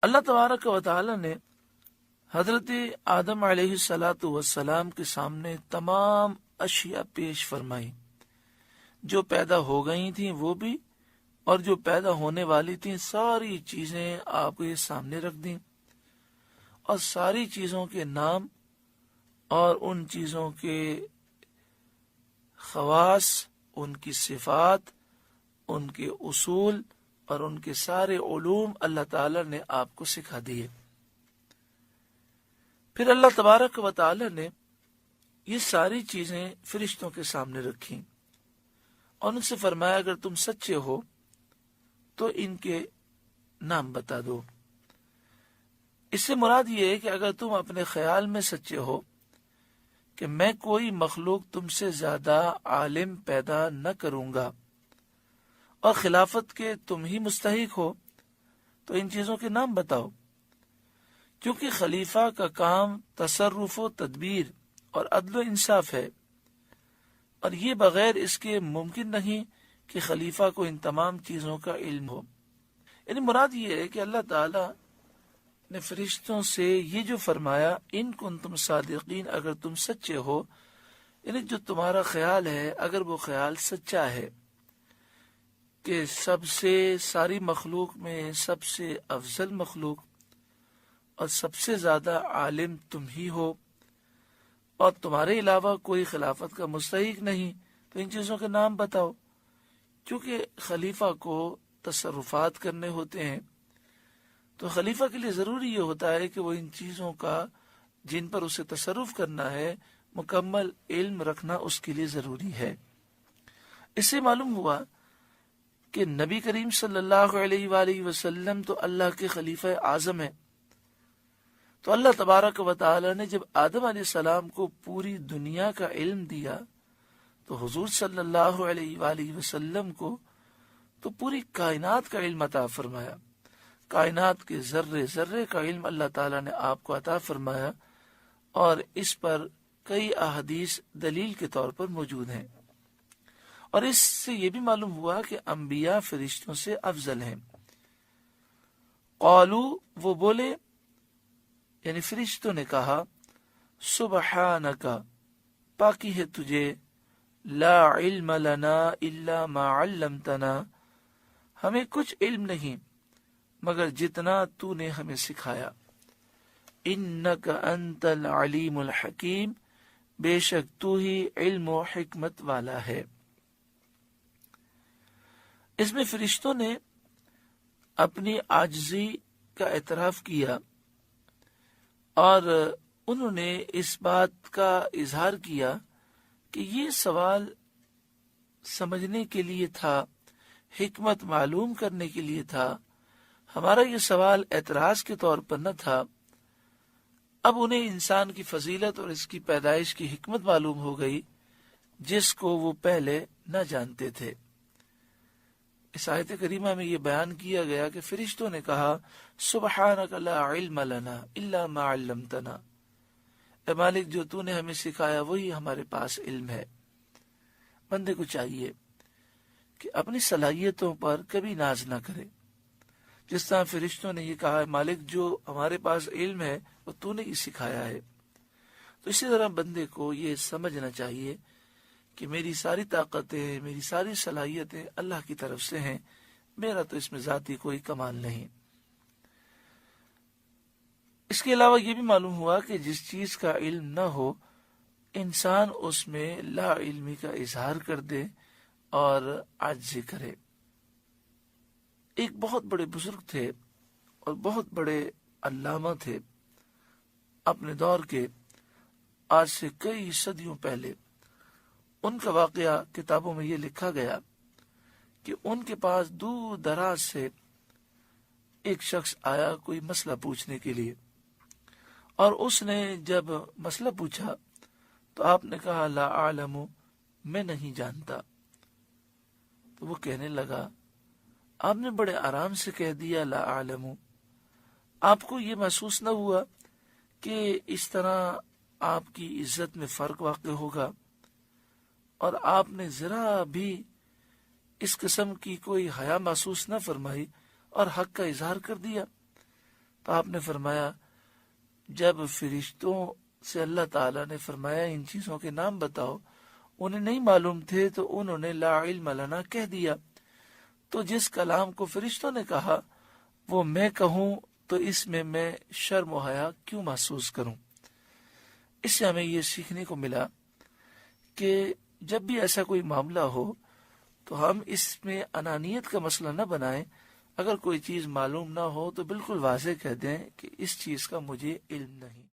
اللہ تبارک و تعالی نے حضرت آدم علیہ الصلاۃ والسلام کے سامنے تمام اشیاء پیش فرمائی، جو پیدا ہو گئی تھیں وہ بھی، اور جو پیدا ہونے والی تھیں ساری چیزیں آپ کے سامنے رکھ دیں، اور ساری چیزوں کے نام اور ان چیزوں کے خواص، ان کی صفات، ان کے اصول اور ان کے سارے علوم اللہ تعالی نے آپ کو سکھا دیے۔ پھر اللہ تبارک و تعالی نے یہ ساری چیزیں فرشتوں کے سامنے رکھیں اور ان سے فرمایا اگر تم سچے ہو تو ان کے نام بتا دو۔ اس سے مراد یہ ہے کہ اگر تم اپنے خیال میں سچے ہو کہ میں کوئی مخلوق تم سے زیادہ عالم پیدا نہ کروں گا اور خلافت کے تم ہی مستحق ہو، تو ان چیزوں کے نام بتاؤ، کیونکہ خلیفہ کا کام تصرف و تدبیر اور عدل و انصاف ہے، اور یہ بغیر اس کے ممکن نہیں کہ خلیفہ کو ان تمام چیزوں کا علم ہو۔ یعنی مراد یہ ہے کہ اللہ تعالی نے فرشتوں سے یہ جو فرمایا ان کنتم صادقین، اگر تم سچے ہو، یعنی جو تمہارا خیال ہے اگر وہ خیال سچا ہے کہ سب سے ساری مخلوق میں سب سے افضل مخلوق اور سب سے زیادہ عالم تم ہی ہو اور تمہارے علاوہ کوئی خلافت کا مستحق نہیں، تو ان چیزوں کے نام بتاؤ۔ کیونکہ خلیفہ کو تصرفات کرنے ہوتے ہیں، تو خلیفہ کے لیے ضروری یہ ہوتا ہے کہ وہ ان چیزوں کا جن پر اسے تصرف کرنا ہے مکمل علم رکھنا اس کے لیے ضروری ہے۔ اس سے معلوم ہوا کہ نبی کریم صلی اللہ علیہ وآلہ وسلم تو اللہ کے خلیفہ اعظم ہیں۔ تو اللہ تبارک و تعالی نے جب آدم علیہ السلام کو پوری دنیا کا علم دیا تو حضور صلی اللہ علیہ وآلہ وسلم کو تو پوری کائنات کا علم عطا فرمایا، کائنات کے ذرے ذرے کا علم اللہ تعالی نے آپ کو عطا فرمایا، اور اس پر کئی احادیث دلیل کے طور پر موجود ہیں۔ اور اس سے یہ بھی معلوم ہوا کہ انبیاء فرشتوں سے افضل ہیں۔ قالو، وہ بولے یعنی فرشتوں نے کہا، سبحانک، پاکی ہے تجھے، لا علم لنا الا ما علمتنا، ہمیں کچھ علم نہیں مگر جتنا تو نے ہمیں سکھایا، انک انت العلیم الحکیم، بے شک تو ہی علم و حکمت والا ہے۔ اس میں فرشتوں نے اپنی عاجزی کا اعتراف کیا اور انہوں نے اس بات کا اظہار کیا کہ یہ سوال سمجھنے کے لیے تھا، حکمت معلوم کرنے کے لیے تھا، ہمارا یہ سوال اعتراض کے طور پر نہ تھا۔ اب انہیں انسان کی فضیلت اور اس کی پیدائش کی حکمت معلوم ہو گئی جس کو وہ پہلے نہ جانتے تھے۔ اس آیت کریمہ میں یہ بیان کیا گیا کہ فرشتوں نے کہا، سبحانک لا علم لنا الا ما علمتنا، اے مالک جو تو نے ہمیں سکھایا وہی ہمارے پاس علم ہے۔ بندے کو چاہیے کہ اپنی صلاحیتوں پر کبھی ناز نہ کرے، جس طرح فرشتوں نے یہ کہا، مالک جو ہمارے پاس علم ہے وہ تو نے ہی سکھایا ہے، تو اسی طرح بندے کو یہ سمجھنا چاہیے کہ میری ساری طاقتیں، میری ساری صلاحیتیں اللہ کی طرف سے ہیں، میرا تو اس میں ذاتی کوئی کمال نہیں۔ اس کے علاوہ یہ بھی معلوم ہوا کہ جس چیز کا علم نہ ہو انسان اس میں لا علمی کا اظہار کر دے اور عاجزی کرے۔ ایک بہت بڑے بزرگ تھے اور بہت بڑے علامہ تھے اپنے دور کے، آج سے کئی صدیوں پہلے۔ ان کا واقعہ کتابوں میں یہ لکھا گیا کہ ان کے پاس دور دراز سے ایک شخص آیا کوئی مسئلہ پوچھنے کے لیے، اور اس نے جب مسئلہ پوچھا تو آپ نے کہا، لا اعلم، میں نہیں جانتا۔ تو وہ کہنے لگا، آپ نے بڑے آرام سے کہہ دیا لا اعلم، آپ کو یہ محسوس نہ ہوا کہ اس طرح آپ کی عزت میں فرق واقع ہوگا، اور آپ نے ذرا بھی اس قسم کی کوئی حیا محسوس نہ فرمائی اور حق کا اظہار کر دیا؟ آپ نے فرمایا جب فرشتوں سے اللہ تعالیٰ نے فرمایا ان چیزوں کے نام بتاؤ، انہیں نہیں معلوم تھے تو انہوں نے لا علم لنا کہہ دیا. تو جس کلام کو فرشتوں نے کہا وہ میں کہوں تو اس میں شرم و حیا کیوں محسوس کروں؟ اس سے ہمیں یہ سیکھنے کو ملا کہ جب بھی ایسا کوئی معاملہ ہو تو ہم اس میں انانیت کا مسئلہ نہ بنائیں. اگر کوئی چیز معلوم نہ ہو تو بالکل واضح کہہ دیں کہ اس چیز کا مجھے علم نہیں.